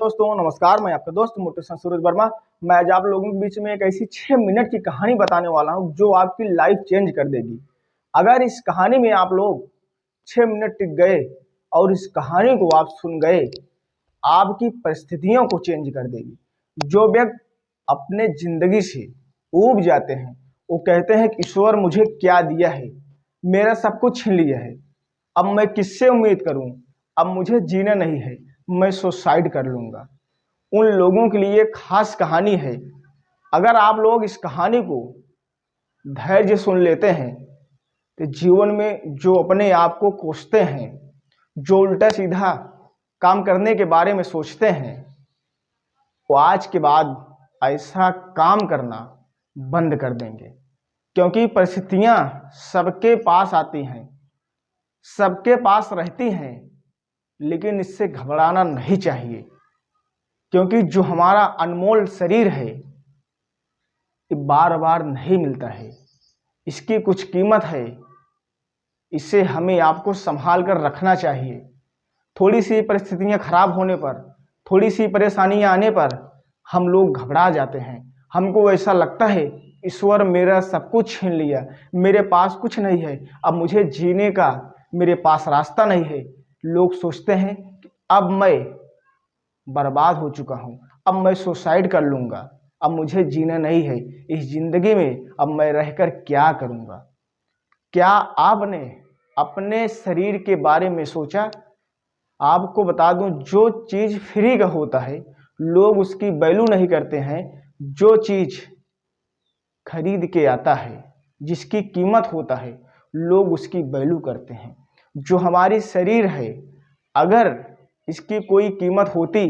दोस्तों, नमस्कार। मैं आपका दोस्त मोटिवेशन सूरज वर्मा। मैं आज आप लोगों के बीच में एक ऐसी 6 मिनट की कहानी बताने वाला हूं जो आपकी लाइफ चेंज कर देगी। अगर इस कहानी में आप लोग 6 मिनट टिक गए और इस कहानी को आप सुन गए, आपकी परिस्थितियों को चेंज कर देगी। जो व्यक्ति अपने जिंदगी से ऊब जाते हैं, वो कहते हैं कि ईश्वर मुझे क्या दिया है, मेरा सब कुछ छीन लिया है, अब मैं किससे उम्मीद करूं, अब मुझे जीना नहीं है, मैं सुसाइड कर लूंगा। उन लोगों के लिए खास कहानी है। अगर आप लोग इस कहानी को धैर्य सुन लेते हैं तो जीवन में जो अपने आप को कोसते हैं, जो उल्टा सीधा काम करने के बारे में सोचते हैं, वो आज के बाद ऐसा काम करना बंद कर देंगे। क्योंकि परिस्थितियां सबके पास आती हैं, सबके पास रहती हैं, लेकिन इससे घबराना नहीं चाहिए। क्योंकि जो हमारा अनमोल शरीर है, ये बार बार नहीं मिलता है, इसकी कुछ कीमत है। इसे हमें आपको संभाल कर रखना चाहिए। थोड़ी सी परिस्थितियां खराब होने पर, थोड़ी सी परेशानियां आने पर हम लोग घबरा जाते हैं। हमको ऐसा लगता है ईश्वर मेरा सब कुछ छीन लिया, मेरे पास कुछ नहीं है, अब मुझे जीने का मेरे पास रास्ता नहीं है। लोग सोचते हैं कि अब मैं बर्बाद हो चुका हूँ, अब मैं सुसाइड कर लूँगा, अब मुझे जीना नहीं है इस जिंदगी में, अब मैं रहकर क्या करूँगा। क्या आपने अपने शरीर के बारे में सोचा? आपको बता दूं, जो चीज़ फ्री का होता है लोग उसकी वैल्यू नहीं करते हैं। जो चीज़ खरीद के आता है, जिसकी कीमत होता है, लोग उसकी वैल्यू करते हैं। जो हमारी शरीर है, अगर इसकी कोई कीमत होती,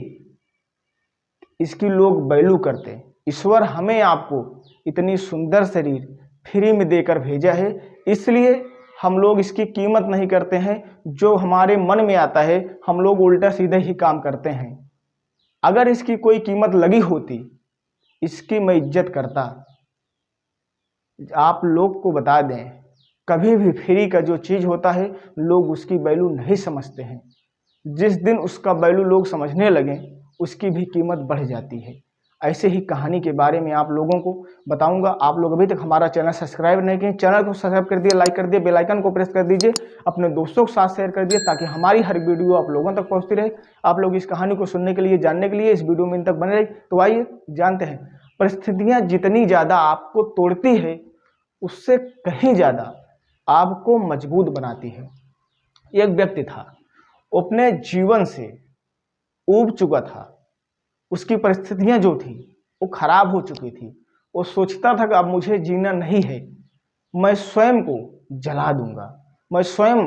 इसकी लोग वैल्यू करते। ईश्वर हमें आपको इतनी सुंदर शरीर फ्री में देकर भेजा है, इसलिए हम लोग इसकी कीमत नहीं करते हैं। जो हमारे मन में आता है हम लोग उल्टा सीधा ही काम करते हैं। अगर इसकी कोई कीमत लगी होती, इसकी मैं इज्जत करता। आप लोग को बता दें, कभी भी फ्री का जो चीज़ होता है लोग उसकी वैल्यू नहीं समझते हैं। जिस दिन उसका वैल्यू लोग समझने लगें, उसकी भी कीमत बढ़ जाती है। ऐसे ही कहानी के बारे में आप लोगों को बताऊंगा। आप लोग अभी तक हमारा चैनल सब्सक्राइब नहीं किए, चैनल को सब्सक्राइब कर दिए, लाइक कर दिए, बेल आइकन को प्रेस कर दीजिए, अपने दोस्तों के साथ शेयर कर दिए, ताकि हमारी हर वीडियो आप लोगों तक पहुंचती रहे। आप लोग इस कहानी को सुनने के लिए, जानने के लिए इस वीडियो में इन तक बने रहे। तो आइए जानते हैं। परिस्थितियाँ जितनी ज़्यादा आपको तोड़ती है, उससे कहीं ज़्यादा आपको मजबूत बनाती है। एक व्यक्ति था, अपने जीवन से ऊब चुका था। उसकी परिस्थितियां जो थी वो खराब हो चुकी थी। वो सोचता था कि अब मुझे जीना नहीं है, मैं स्वयं को जला दूंगा, मैं स्वयं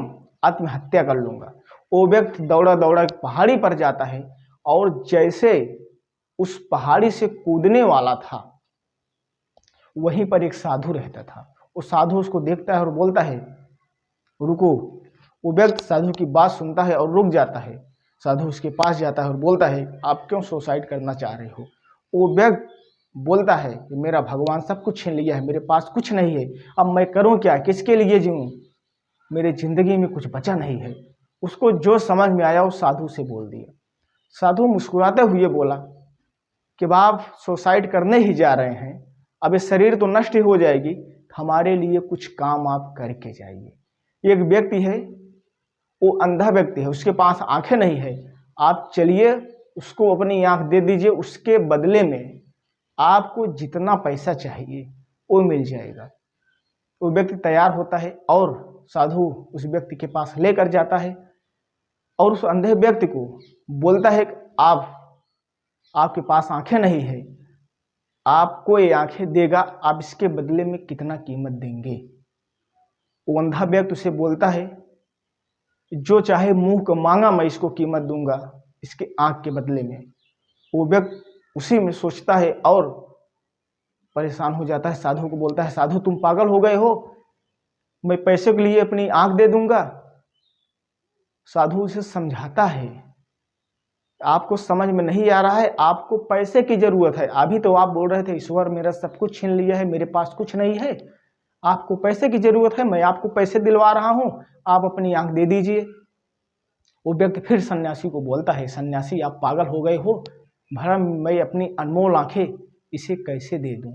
आत्महत्या कर लूंगा। वो व्यक्ति दौड़ा दौड़ा पहाड़ी पर जाता है, और जैसे उस पहाड़ी से कूदने वाला था, वहीं पर एक साधु रहता था। वो साधु उसको देखता है और बोलता है, रुको। वो व्यक्ति साधु की बात सुनता है और रुक जाता है। साधु उसके पास जाता है और बोलता है, आप क्यों सुसाइड करना चाह रहे हो? वो व्यक्ति बोलता है कि मेरा भगवान सब कुछ छीन लिया है, मेरे पास कुछ नहीं है, अब मैं करूं क्या, किसके लिए जीऊं, मेरे जिंदगी में कुछ बचा नहीं है। उसको जो समझ में आया वो साधु से बोल दिया। साधु मुस्कुराते हुए बोला कि आप सुसाइड करने ही जा रहे हैं, अब ये शरीर तो नष्ट ही हो जाएगी, हमारे लिए कुछ काम आप करके जाइए। एक व्यक्ति है, वो अंधा व्यक्ति है, उसके पास आंखें नहीं है, आप चलिए उसको अपनी आंख दे दीजिए, उसके बदले में आपको जितना पैसा चाहिए वो मिल जाएगा। वो व्यक्ति तैयार होता है और साधु उस व्यक्ति के पास लेकर जाता है और उस अंधे व्यक्ति को बोलता है, आपके पास आंखें नहीं है, आपको ये आंखें देगा, आप इसके बदले में कितना कीमत देंगे? वो अंधा व्यक्ति उसे बोलता है, जो चाहे मुंह को मांगा, मैं इसको कीमत दूंगा इसके आंख के बदले में। वो व्यक्ति उसी में सोचता है और परेशान हो जाता है। साधु को बोलता है, साधु तुम पागल हो गए हो, मैं पैसे के लिए अपनी आंख दे दूंगा? साधु उसे समझाता है, आपको समझ में नहीं आ रहा है, आपको पैसे की जरूरत है। अभी तो आप बोल रहे थे ईश्वर मेरा सब कुछ छीन लिया है, मेरे पास कुछ नहीं है, आपको पैसे की जरूरत है, मैं आपको पैसे दिलवा रहा हूं, आप अपनी आंख दे दीजिए। वो व्यक्ति फिर सन्यासी को बोलता है, सन्यासी आप पागल हो गए हो, भला मैं अपनी अनमोल आंखें इसे कैसे दे दूं।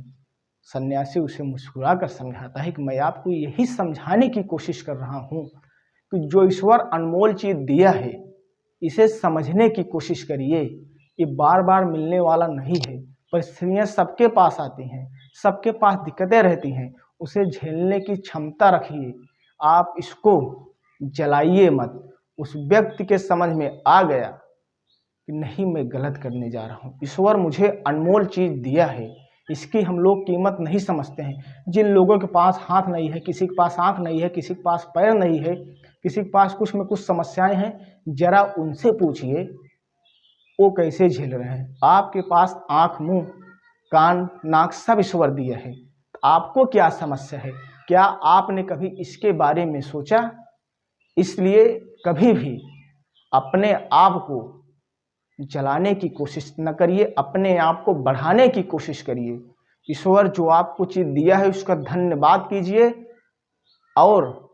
सन्यासी उसे मुस्कुरा कर समझाता है कि मैं आपको यही समझाने की कोशिश कर रहा हूँ कि जो ईश्वर अनमोल चीज दिया है इसे समझने की कोशिश करिए। ये बार बार मिलने वाला नहीं है। परिस्थितियाँ सबके पास आती हैं, सबके पास दिक्कतें रहती हैं, उसे झेलने की क्षमता रखिए। आप इसको जलाइए मत। उस व्यक्ति के समझ में आ गया कि नहीं, मैं गलत करने जा रहा हूँ, ईश्वर मुझे अनमोल चीज़ दिया है, इसकी हम लोग कीमत नहीं समझते हैं। जिन लोगों के पास हाथ नहीं है, किसी के पास आँख नहीं है, किसी के पास पैर नहीं है, किसी के पास कुछ में कुछ समस्याएं हैं, जरा उनसे पूछिए वो कैसे झेल रहे हैं। आपके पास आँख, मुंह, कान, नाक सब ईश्वर दिया है, आपको क्या समस्या है? क्या आपने कभी इसके बारे में सोचा? इसलिए कभी भी अपने आप को जलाने की कोशिश न करिए, अपने आप को बढ़ाने की कोशिश करिए। ईश्वर जो आपको चीज़ दिया है उसका धन्यवाद कीजिए, और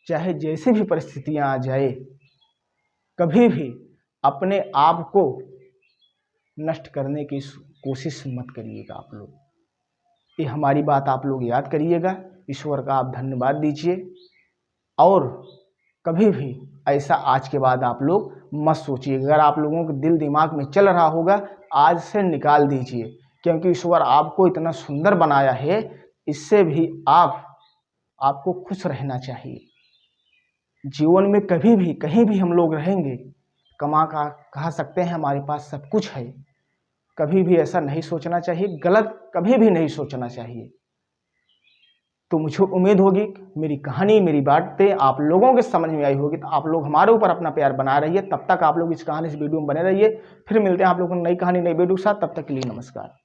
चाहे जैसी भी परिस्थितियां आ जाए, कभी भी अपने आप को नष्ट करने की कोशिश मत करिएगा। आप लोग ये हमारी बात आप लोग याद करिएगा, ईश्वर का आप धन्यवाद दीजिए, और कभी भी ऐसा आज के बाद आप लोग मत सोचिए। अगर आप लोगों के दिल दिमाग में चल रहा होगा, आज से निकाल दीजिए, क्योंकि ईश्वर आपको इतना सुंदर बनाया है, इससे भी आपको खुश रहना चाहिए। जीवन में कभी भी कहीं भी हम लोग रहेंगे, कह सकते हैं हमारे पास सब कुछ है, कभी भी ऐसा नहीं सोचना चाहिए, गलत कभी भी नहीं सोचना चाहिए। तो मुझे उम्मीद होगी मेरी कहानी, मेरी बातें आप लोगों के समझ में आई होगी। तो आप लोग हमारे ऊपर अपना प्यार बना रहिए। तब तक आप लोग इस कहानी से वीडियो में बने रहिए। फिर मिलते हैं आप लोगों को नई कहानी, नई वीडियो के साथ। तब तक के लिए नमस्कार।